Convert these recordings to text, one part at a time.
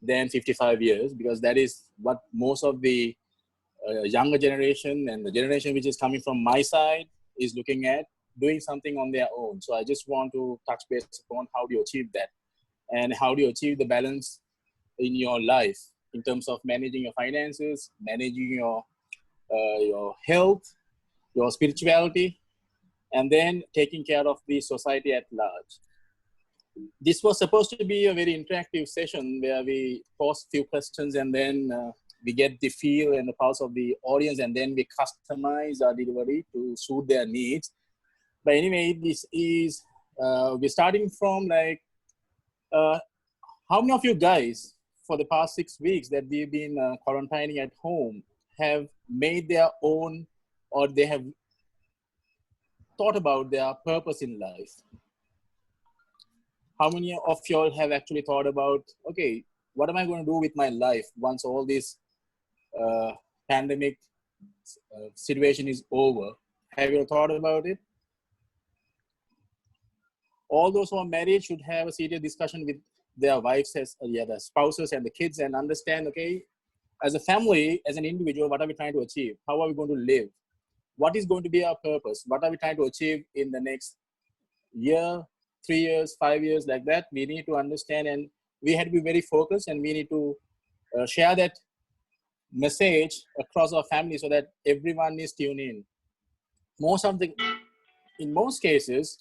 than 55 years, because that is what most of the younger generation and the generation which is coming from my side is looking at, doing something on their own. So I just want to touch base upon how do you achieve that, and how do you achieve the balance in your life in terms of managing your finances, managing your health, your spirituality, and then taking care of the society at large. This was supposed to be a very interactive session where we pose few questions, and then we get the feel and the pulse of the audience, and then we customize our delivery to suit their needs. But anyway, this is, we're starting from like, how many of you guys for the past 6 weeks that we've been quarantining at home have made their own, or they have thought about their purpose in life? How many of y'all have actually thought about, okay, what am I going to do with my life once all this pandemic situation is over? Have you thought about it? All those who are married should have a serious discussion with their wives, their spouses and the kids, and understand, okay, as a family, as an individual, what are we trying to achieve? How are we going to live? What is going to be our purpose? What are we trying to achieve in the next year, 3 years, 5 years, like that? We need to understand, and we had to be very focused, and we need to share that message across our family so that everyone is tuned in. In most cases,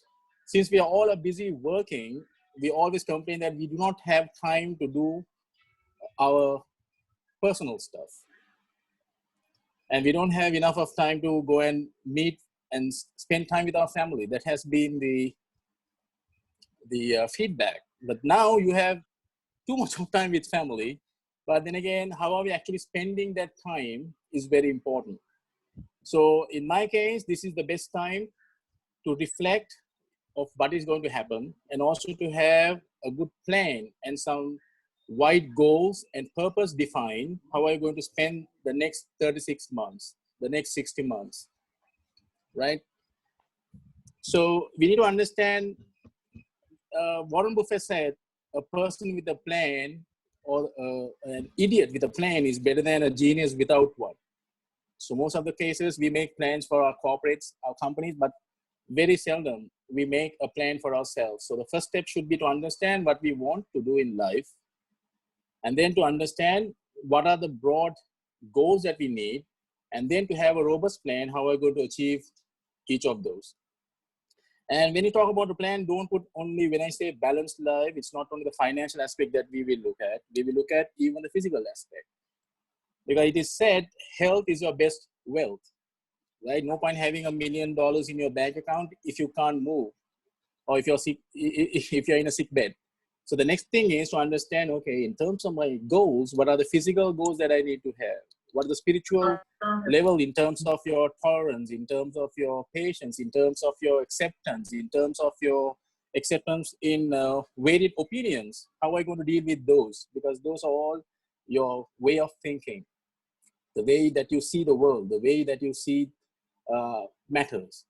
since we are all busy working, we always complain that we do not have time to do our personal stuff. And we don't have enough of time to go and meet and spend time with our family. That has been the feedback. But now you have too much of time with family. But then again, how are we actually spending that time is very important. So in my case, this is the best time to reflect of what is going to happen, and also to have a good plan and some wide goals and purpose defined. How are you going to spend the next 36 months, the next 60 months, right? So we need to understand, Warren Buffett said, a person with a plan, or an idiot with a plan is better than a genius without one. So most of the cases, we make plans for our corporates, our companies, but very seldom we make a plan for ourselves. So the first step should be to understand what we want to do in life, and then to understand what are the broad goals that we need, and then to have a robust plan how we're going to achieve each of those. And when you talk about the plan, don't put only, when I say balanced life, it's not only the financial aspect that we will look at. We will look at even the physical aspect, because it is said health is your best wealth. Right? No point having $1 million in your bank account if you can't move, or if you're sick, if you're in a sick bed. So the next thing is to understand, okay, in terms of my goals, what are the physical goals that I need to have? What is the spiritual level in terms of your tolerance, in terms of your patience, in terms of your acceptance, in terms of your acceptance in varied opinions? How are you going to deal with those? Because those are all your way of thinking, the way that you see the world, the way that you see matters.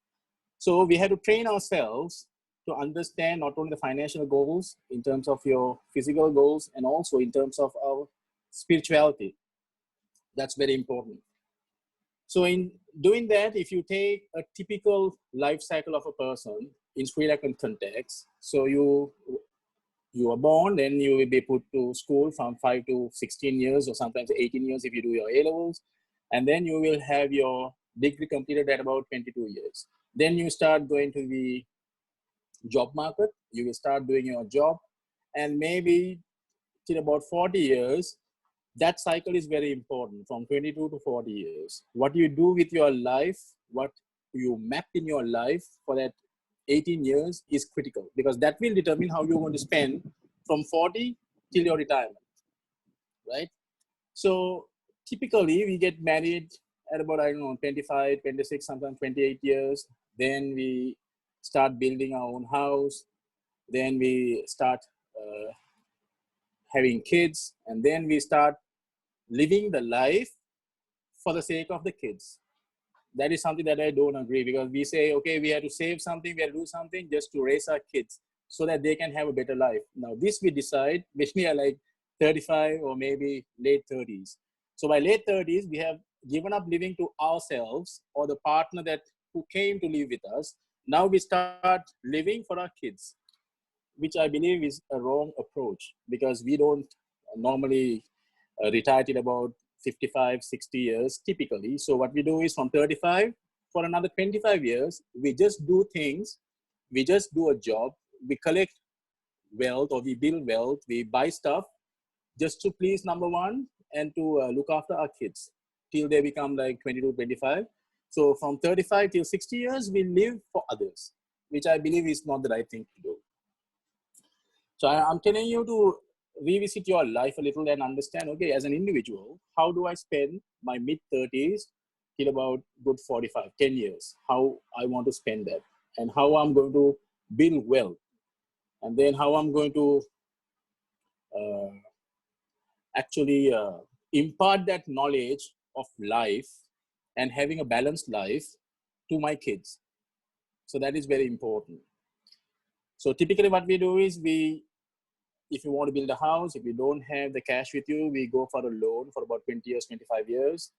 So we have to train ourselves to understand not only the financial goals in terms of your physical goals, and also in terms of our spirituality. That's very important. So in doing that, if you take a typical life cycle of a person in Sri Lankan context, so you are born, then you will be put to school from 5 to 16 years, or sometimes 18 years if you do your A-levels. And then you will have your degree completed at about 22 years. Then you start going to the job market. You will start doing your job. And maybe till about 40 years, that cycle is very important, from 22 to 40 years. What you do with your life, what you map in your life for that 18 years is critical, because that will determine how you're going to spend from 40 till your retirement, right? So typically we get married at about, 25, 26, sometimes 28 years. Then we start building our own house. Then we start having kids, and then we start living the life for the sake of the kids. That is something that I don't agree, because we say, okay, we have to save something, we have to do something just to raise our kids so that they can have a better life. Now this we decide when we are like 35 or maybe late 30s. So by late 30s, we have given up living to ourselves or the partner that who came to live with us. Now we start living for our kids, which I believe is a wrong approach because we don't normally retire till about 55, 60 years typically. So what we do is from 35 for another 25 years, we just do things, we just do a job, we collect wealth or we build wealth, we buy stuff just to please number one and to look after our kids till they become like 22, 25. So from 35 till 60 years, we live for others, which I believe is not the right thing to do. So I'm telling you to revisit your life a little and understand, okay, as an individual, how do I spend my mid 30s till about good 45, 10 years, how I want to spend that and how I'm going to build wealth and then how I'm going to uh, actually impart that knowledge of life and having a balanced life to my kids. So that is very important. So typically what we do is if you want to build a house, if you don't have the cash with you, we go for a loan for about 20 years, 25 years.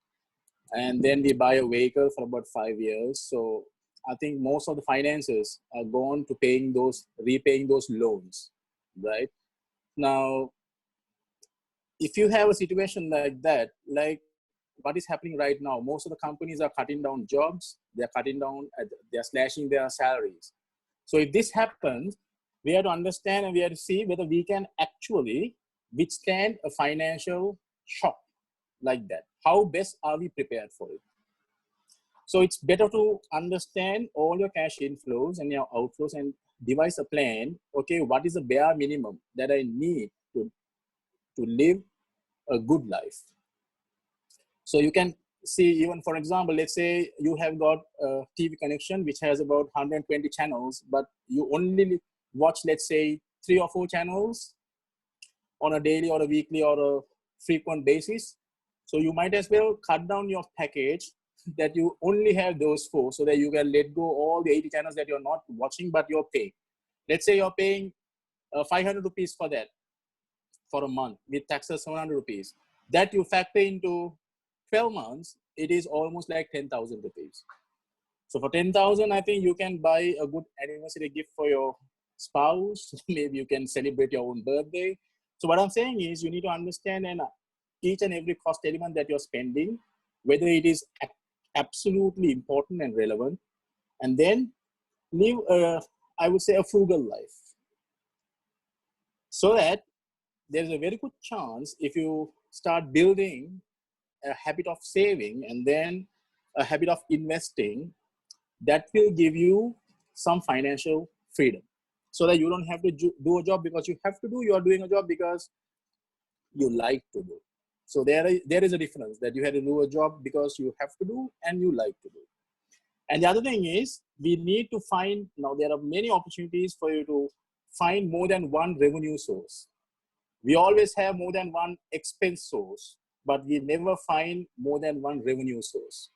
And then we buy a vehicle for about 5 years. So I think most of the finances are gone to repaying those loans, right? Now, if you have a situation like that, like what is happening right now, most of the companies are cutting down jobs, they're slashing their salaries. So if this happens, we have to understand and we have to see whether we can actually withstand a financial shock like that. How best are we prepared for it? So it's better to understand all your cash inflows and your outflows and devise a plan. Okay, what is the bare minimum that I need to live a good life? So you can see, even for example, let's say you have got a TV connection which has about 120 channels, but you only watch, let's say, 3 or 4 channels on a daily or a weekly or a frequent basis. So you might as well cut down your package that you only have those 4 so that you can let go all the 80 channels that you're not watching, but you're paying. Let's say you're paying 500 rupees for that for a month with taxes 700 rupees. That you factor into 12 months, it is almost like 10,000 rupees. So for 10,000, I think you can buy a good anniversary gift for your spouse. Maybe you can celebrate your own birthday. So what I'm saying is you need to understand each and every cost element that you're spending, whether it is absolutely important and relevant, and then live, I would say, a frugal life. So that there's a very good chance if you start building a habit of saving and then a habit of investing, that will give you some financial freedom so that you don't have to do a job because you have to do, you are doing a job because you like to do. So there is a difference that you have to do a job because you have to do and you like to do. And the other thing is we need to find, now there are many opportunities for you to find more than one revenue source. We always have more than one expense source, but we never find more than one revenue source.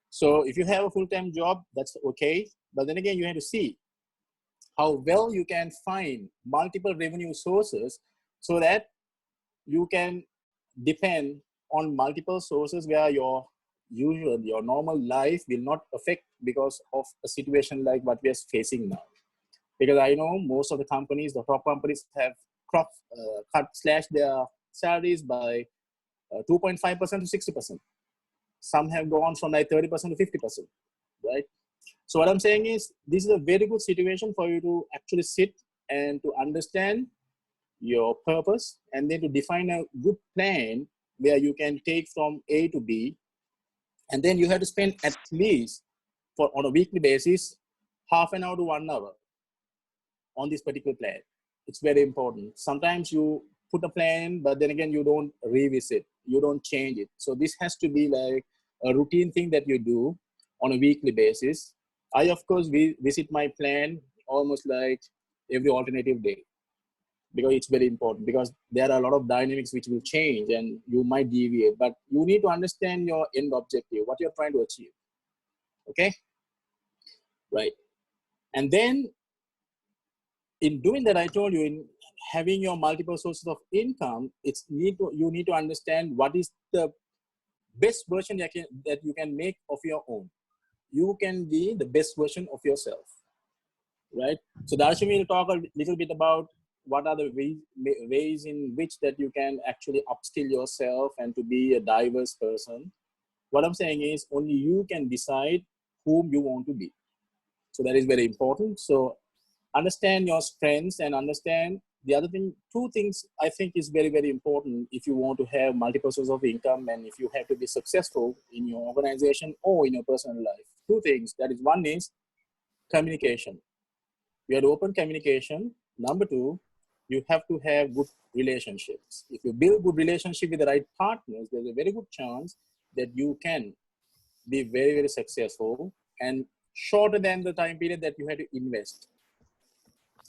So if you have a full-time job, that's okay. But then again, you have to see how well you can find multiple revenue sources so that you can depend on multiple sources where your normal life will not affect because of a situation like what we are facing now. Because I know most of the companies, the top companies have slashed their salaries by 2.5% to 60%. Some have gone from like 30% to 50%, right? So what I'm saying is this is a very good situation for you to actually sit and to understand your purpose and then to define a good plan where you can take from A to B. And then you have to spend at least on a weekly basis, half an hour to 1 hour on this particular plan. It's very important. Sometimes you put a plan, but then again, you don't revisit, you don't change it. So this has to be like a routine thing that you do on a weekly basis. I, of course, visit my plan almost like every alternative day because it's very important because there are a lot of dynamics which will change and you might deviate, but you need to understand your end objective, what you're trying to achieve. Okay? Right. And then in doing that, I told you, in having your multiple sources of income, you need to understand what is the best version that you can make of your own. You can be the best version of yourself, right? So Darshan will talk a little bit about what are the ways in which that you can actually upskill yourself and to be a diverse person. What I'm saying is only you can decide whom you want to be. So that is very important. So understand your strengths and understand the other thing. Two things I think is very, very important if you want to have multiple sources of income and if you have to be successful in your organization or in your personal life. Two things. That is, one is communication. You have to open communication. Number two, you have to have good relationships. If you build good relationship with the right partners, there's a very good chance that you can be very, very successful and shorter than the time period that you had to invest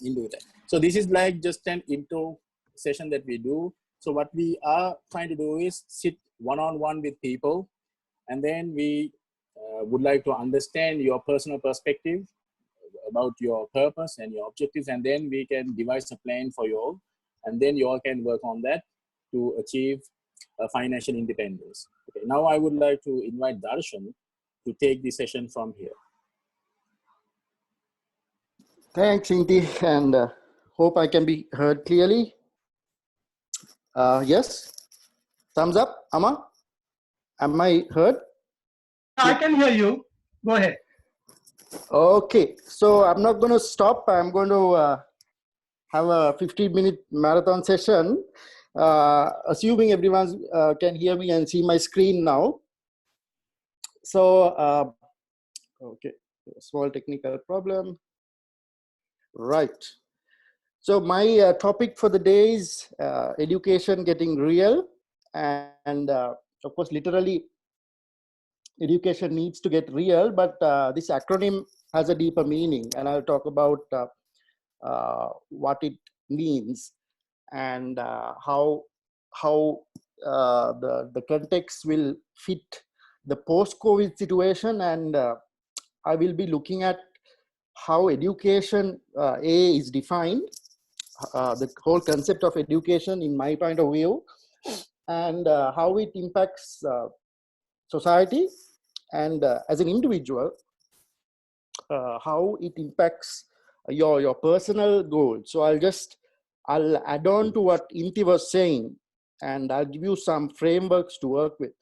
into that. So this is like just an intro session that we do. So what we are trying to do is sit one-on-one with people, and then we would like to understand your personal perspective about your purpose and your objectives, and then we can devise a plan for you all, and then you all can work on that to achieve financial independence. Okay, now I would like to invite Darshan to take the session from here. Thanks, Inti, and hope I can be heard clearly. Yes, thumbs up, Amma. Am I heard? I can hear you. Go ahead. Okay, so I'm not going to stop. I'm going to have a 15-minute marathon session, assuming everyone can hear me and see my screen now. So, okay, small technical problem. Right. So my topic for the day is education getting real, and of course, literally, education needs to get real, but this acronym has a deeper meaning, and I'll talk about what it means and how the context will fit the post-COVID situation, and I will be looking at how education A is defined, the whole concept of education in my point of view, and how it impacts society, and as an individual, how it impacts your personal goals. So I'll add on to what Inti was saying, and I'll give you some frameworks to work with.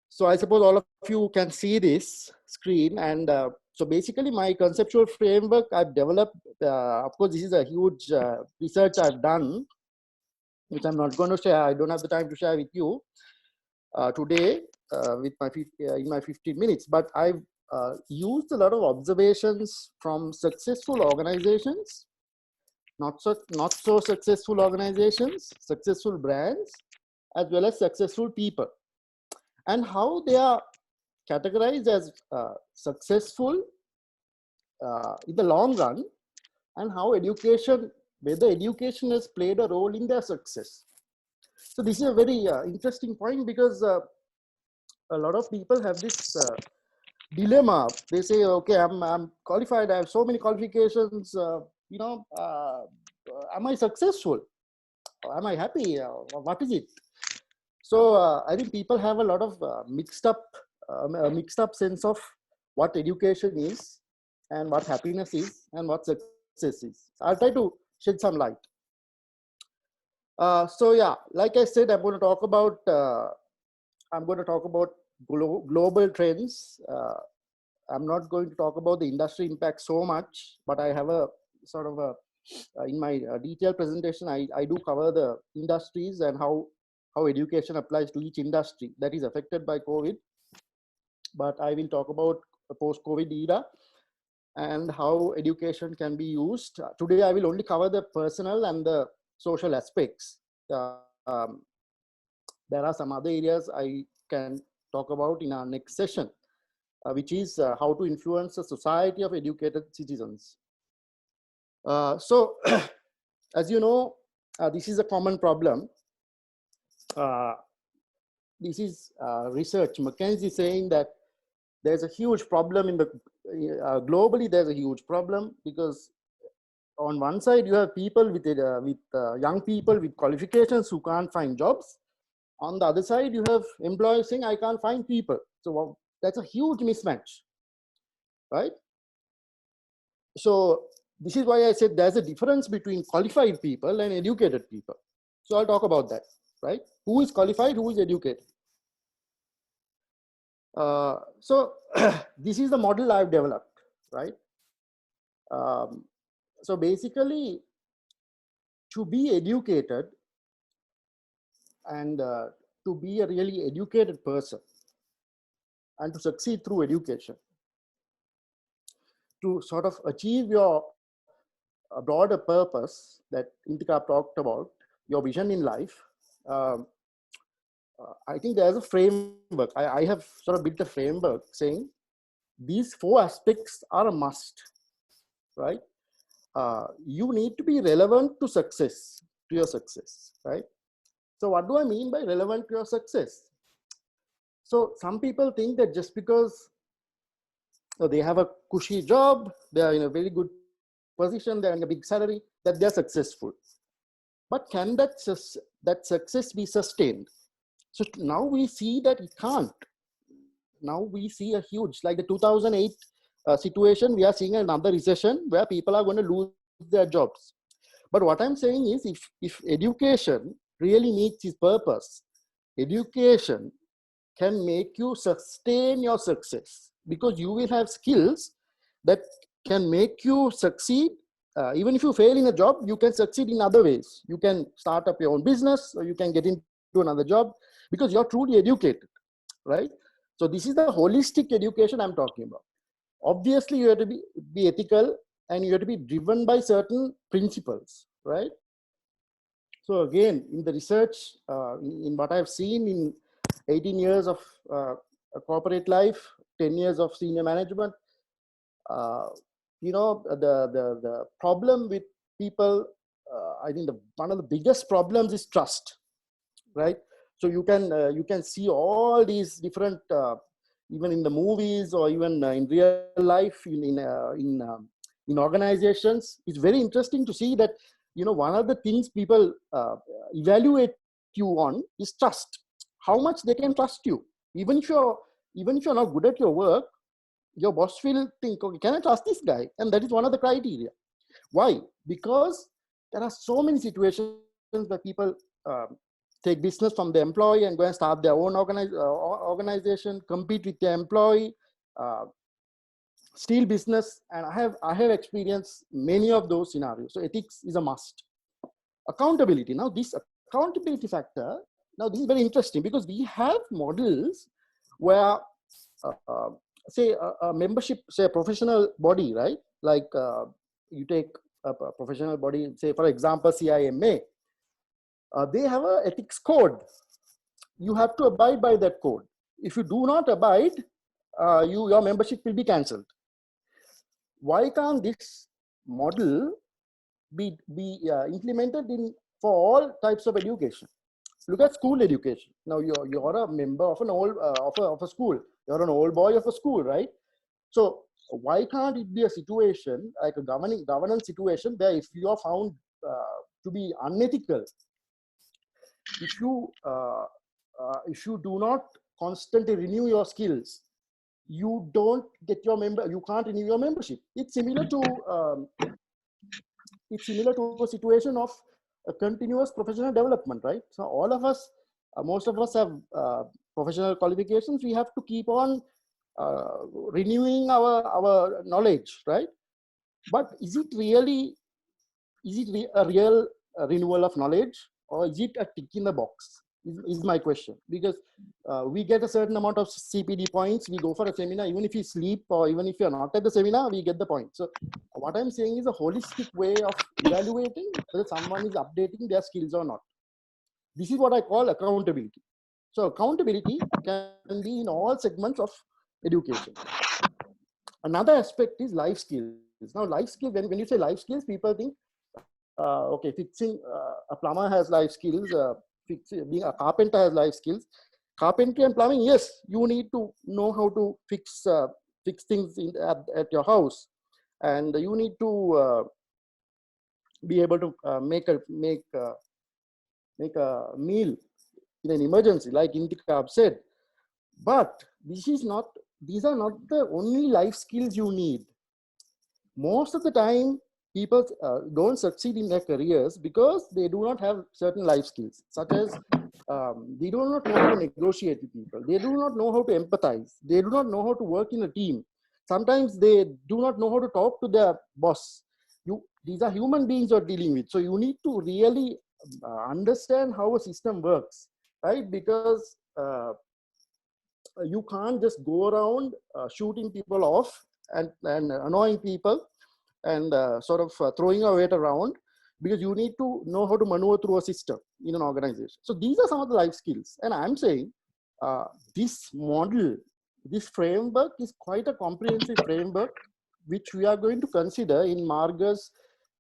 So I suppose all of you can see this screen, and so basically my conceptual framework I've developed, of course this is a huge research I've done, which I'm not going to share. I don't have the time to share with you today with my in my 15 minutes, but I've used a lot of observations from successful organizations, not so successful organizations, successful brands, as well as successful people, and how they are categorized as successful in the long run, and how whether education has played a role in their success. So this is a very interesting point, because a lot of people have this dilemma. They say, okay, I'm qualified, I have so many qualifications, am I successful? Am I happy? What is it? So I think people have a lot of mixed up sense of what education is, and what happiness is, and what success is. I'll try to shed some light. So yeah, like I said, I'm going to talk about global trends. I'm not going to talk about the industry impact so much, but I have a sort of a in my detailed presentation, I do cover the industries and how education applies to each industry that is affected by COVID. But I will talk about the post-COVID era and how education can be used. Today, I will only cover the personal and the social aspects. There are some other areas I can talk about in our next session, which is how to influence a society of educated citizens. So, as you know, this is a common problem. This is research. McKinsey saying that there's a huge problem in the globally. There's a huge problem because on one side you have people with young people with qualifications who can't find jobs. On the other side, you have employers saying, I can't find people. So that's a huge mismatch, right? So this is why I said there's a difference between qualified people and educated people. So I'll talk about that, right? Who is qualified, who is educated? So this is the model I've developed, right? So basically, to be educated and to be a really educated person and to succeed through education, to sort of achieve your broader purpose that Intikab talked about, your vision in life, I think there's a framework. I have sort of built a framework saying these 4 aspects are a must, right? You need to be relevant to success, to your success, right? So what do I mean by relevant to your success? So some people think that just because they have a cushy job, they are in a very good position, they're in a big salary, that they're successful. But can that success be sustained? So now we see that it can't. Now we see a huge, like the 2008 situation, we are seeing another recession where people are going to lose their jobs. But what I'm saying is, if education really meets its purpose, education can make you sustain your success, because you will have skills that can make you succeed. Even if you fail in a job, you can succeed in other ways. You can start up your own business, or you can get into another job because you're truly educated, right? So this is the holistic education I'm talking about. Obviously, you have to be ethical, and you have to be driven by certain principles, right? So again, in the research, in what I've seen in 18 years of corporate life, 10 years of senior management, you know, the problem with people, I think one of the biggest problems is trust, right? So you can see all these different, even in the movies or even in real life, in organizations. It's very interesting to see that, you know, one of the things people evaluate you on is trust. How much they can trust you, even if you're not good at your work. Your boss will think, okay, can I trust this guy? And that is one of the criteria. Why? Because there are so many situations where people take business from the employee and go and start their own organization, compete with the employee, steal business. And I have experienced many of those scenarios. So ethics is a must. Accountability. Now this accountability factor, now this is very interesting, because we have models where say a membership, say a professional body, right? Like you take a professional body, say for example CIMA, they have an ethics code. You have to abide by that code. If you do not abide, your membership will be cancelled. Why can't this model be implemented for all types of education? Look at school education. Now you're a member of an old of a school. You're an old boy of a school, right? So why can't it be a situation like a governance situation where if you are found to be unethical, if you do not constantly renew your skills, you don't get you can't renew your membership. It's similar to a situation of a continuous professional development, right? So all of us, most of us have professional qualifications. We have to keep on renewing our knowledge, right? But is it a real renewal of knowledge, or is it a tick in the box? Is my question. Because we get a certain amount of CPD points. We go for a seminar, even if you sleep or even if you're not at the seminar, we get the point. So what I'm saying is a holistic way of evaluating whether someone is updating their skills or not. This is what I call accountability. So accountability can be in all segments of education. Another aspect is life skills. Now life skills, when you say life skills, people think, okay, fixing a plumber has life skills, being a carpenter has life skills. Carpentry and plumbing, yes, you need to know how to fix things at your house, and you need to be able to make a meal in an emergency, like Intikab said. But these are not the only life skills you need. Most of the time, people don't succeed in their careers because they do not have certain life skills, such as they do not know how to negotiate with people. They do not know how to empathize. They do not know how to work in a team. Sometimes they do not know how to talk to their boss. These are human beings you're dealing with. So you need to really understand how a system works, right? Because you can't just go around shooting people off and annoying people and throwing your weight around, because you need to know how to maneuver through a system in an organization. So these are some of the life skills. And I'm saying this model, this framework is quite a comprehensive framework, which we are going to consider in Marga's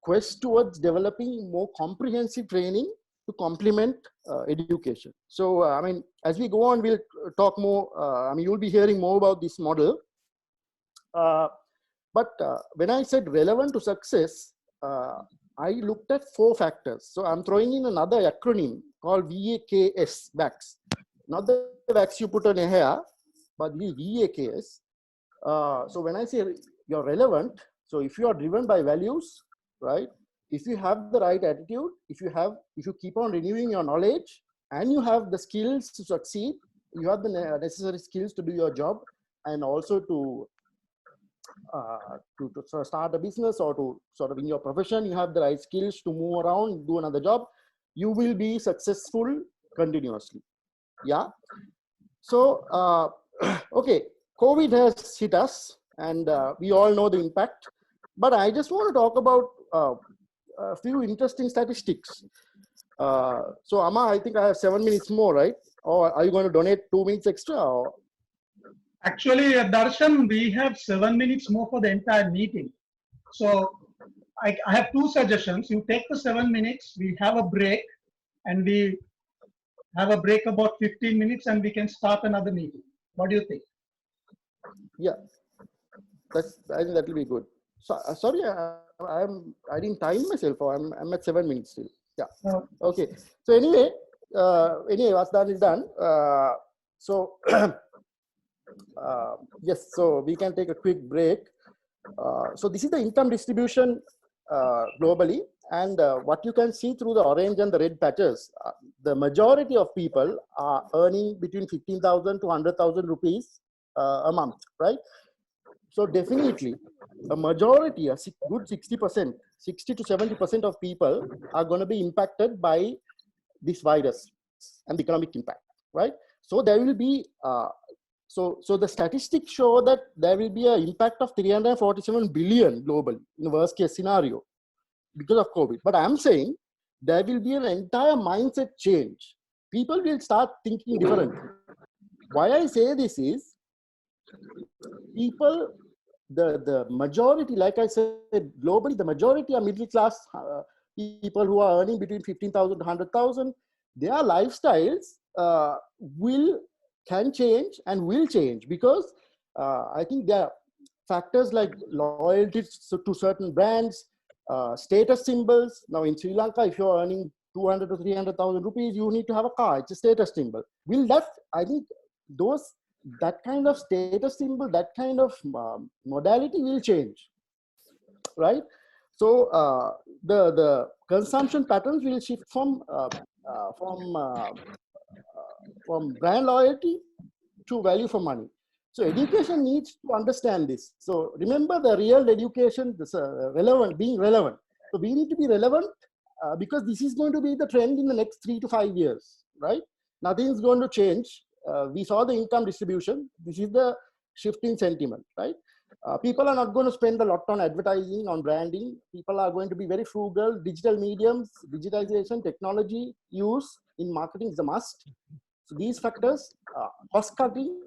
quest towards developing more comprehensive training to complement education. So, I mean, as we go on, we'll talk more. You'll be hearing more about this model. But when I said relevant to success, I looked at 4 factors. So I'm throwing in another acronym called VAKS, VAKS. Not the VAKS you put on your hair, but the VAKS. So when I say you're relevant, so if you are driven by values, right? If you have the right attitude, if you keep on renewing your knowledge, and you have the skills to succeed, you have the necessary skills to do your job, and also to start a business, or to sort of in your profession, you have the right skills to move around, do another job, you will be successful continuously. Yeah. So, okay, COVID has hit us, and we all know the impact, but I just want to talk about a few interesting statistics. So Amma, I think I have 7 minutes more, right? Or are you going to donate 2 minutes extra? Or? Actually, Darshan, we have 7 minutes more for the entire meeting. So I have 2 suggestions. You take the 7 minutes, we have a break, and we have a break about 15 minutes, and we can start another meeting. What do you think? Yeah, I think that will be good. So, sorry, I didn't time myself. I'm at 7 minutes still. Yeah. Okay. So anyway, what's done is done. So yes, so we can take a quick break. So this is the income distribution globally, and what you can see through the orange and the red patches, the majority of people are earning between 15,000 to 100,000 rupees a month, right? So definitely a majority, a good 60%, 60 to 70% of people are going to be impacted by this virus and the economic impact, right? So there will be, so the statistics show that there will be an impact of 347 billion globally in the worst case scenario because of COVID. But I'm saying there will be an entire mindset change. People will start thinking differently. Why I say this is, people, the majority, like I said, globally, the majority are middle class people who are earning between 15,000 to 100,000. Their lifestyles can change and will change, because I think there are factors like loyalty to certain brands, status symbols. Now in Sri Lanka, if you're earning 200 to 300,000 rupees, you need to have a car. It's a status symbol. I think that kind of status symbol, that kind of modality will change, right? So the consumption patterns will shift from brand loyalty to value for money. So education needs to understand this. So remember, the real education, this being relevant. So we need to be relevant because this is going to be the trend in the next 3 to 5 years, right? Nothing is going to change. We saw the income distribution. This is the shift in sentiment, right? People are not going to spend a lot on advertising, on branding. People are going to be very frugal. Digital mediums, digitization, technology use in marketing is a must. So these factors, cost cutting,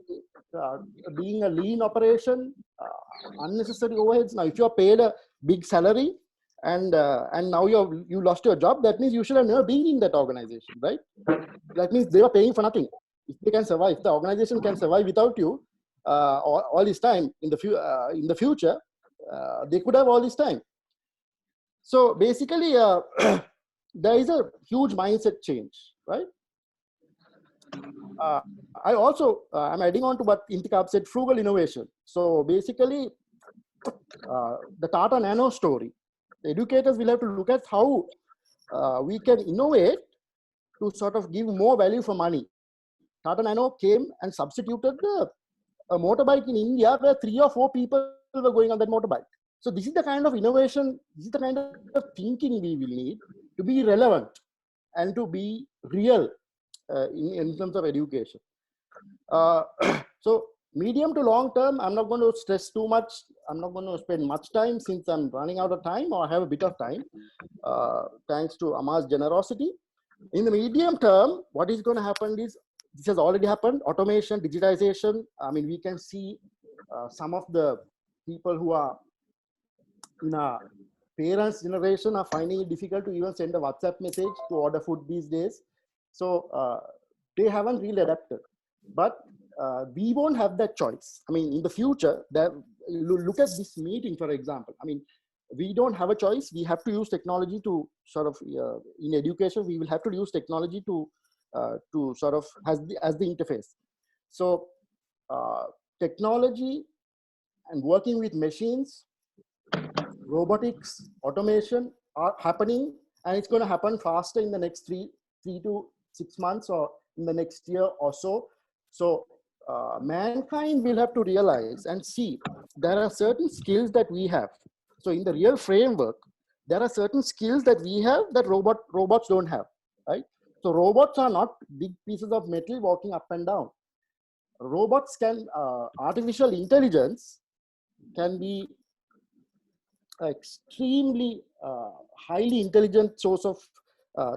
being a lean operation, unnecessary overheads. Now, if you are paid a big salary and now you lost your job, that means you should have never been in that organization, right? That means they are paying for nothing. If they can survive, if the organization can survive without you all this time in the future, they could have all this time. So basically, there is a huge mindset change, right? I also, I'm adding on to what Intikab said, frugal innovation. So basically, the Tata Nano story, the educators will have to look at how we can innovate to sort of give more value for money. Tata Nano came and substituted a motorbike in India where 3 or 4 people were going on that motorbike. So this is the kind of innovation, this is the kind of thinking we will need to be relevant and to be real in terms of education. So medium to long term, I'm not going to stress too much. I'm not going to spend much time since I'm running out of time or have a bit of time, thanks to Amar's generosity. In the medium term, what is going to happen is, this has already happened, automation, digitization. I mean, we can see some of the people who are in our parents' generation are finding it difficult to even send a WhatsApp message to order food these days. So they haven't really adapted. But we won't have that choice. I mean, in the future, look at this meeting, for example. I mean, we don't have a choice. We have to use technology to sort of, in education, we will have to use technology to sort of as the interface. So technology and working with machines, robotics, automation are happening, and it's going to happen faster in the next three to 6 months or in the next year or so. So mankind will have to realize and see there are certain skills that we have. So in the real framework, there are certain skills that we have that robots don't have, right? So robots are not big pieces of metal walking up and down. Robots can, artificial intelligence can be extremely highly intelligent source of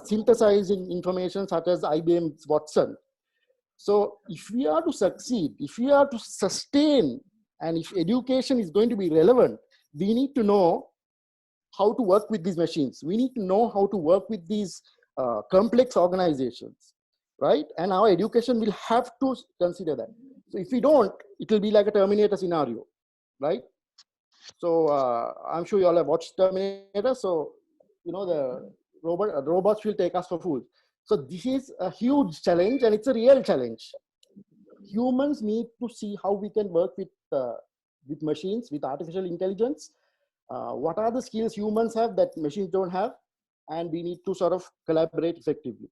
synthesizing information, such as IBM's Watson. So if we are to succeed, if we are to sustain, and if education is going to be relevant, we need to know how to work with these machines. We need to know how to work with these complex organizations, right? And our education will have to consider that. So if we don't, it will be like a Terminator scenario, right? So I'm sure you all have watched Terminator. So, you know, the robots will take us for fools. So this is a huge challenge, and it's a real challenge. Humans need to see how we can work with machines, with artificial intelligence. What are the skills humans have that machines don't have? And we need to sort of collaborate effectively.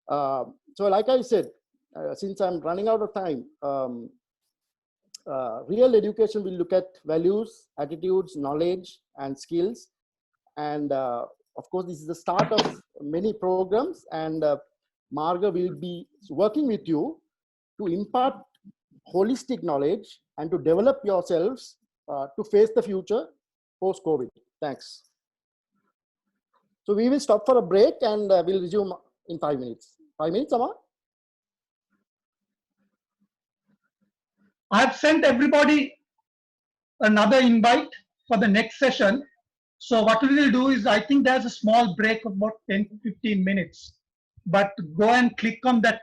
So like I said, since I'm running out of time, real education will look at values, attitudes, knowledge, and skills. And of course, this is the start of many programs, and Marga will be working with you to impart holistic knowledge and to develop yourselves to face the future post-COVID. Thanks. So we will stop for a break, and we'll resume in 5 minutes. 5 minutes, Amar? I've sent everybody another invite for the next session. So what we will do is, I think there's a small break of about 10 to 15 minutes. But go and click on that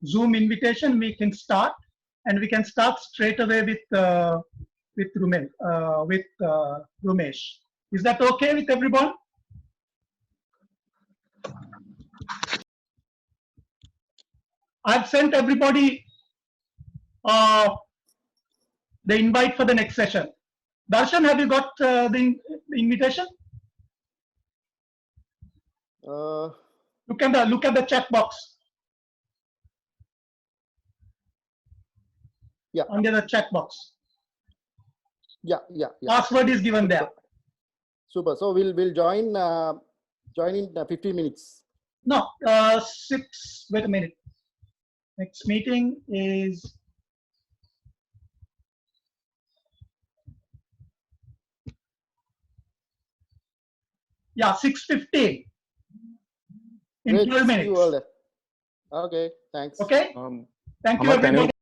Zoom invitation. We can start, and we can start straight away with Rumesh. Is that okay with everyone? I've sent everybody the invite for the next session. Darshan, have you got the invitation? Look at the chat box. Yeah. Under the chat box. Yeah. Password is given there. Super. So we'll join in 15 minutes. No, 6. Wait a minute. Next meeting is. Yeah, 6:15. In 12 minutes. Okay, thanks. Okay. Thank you, everybody.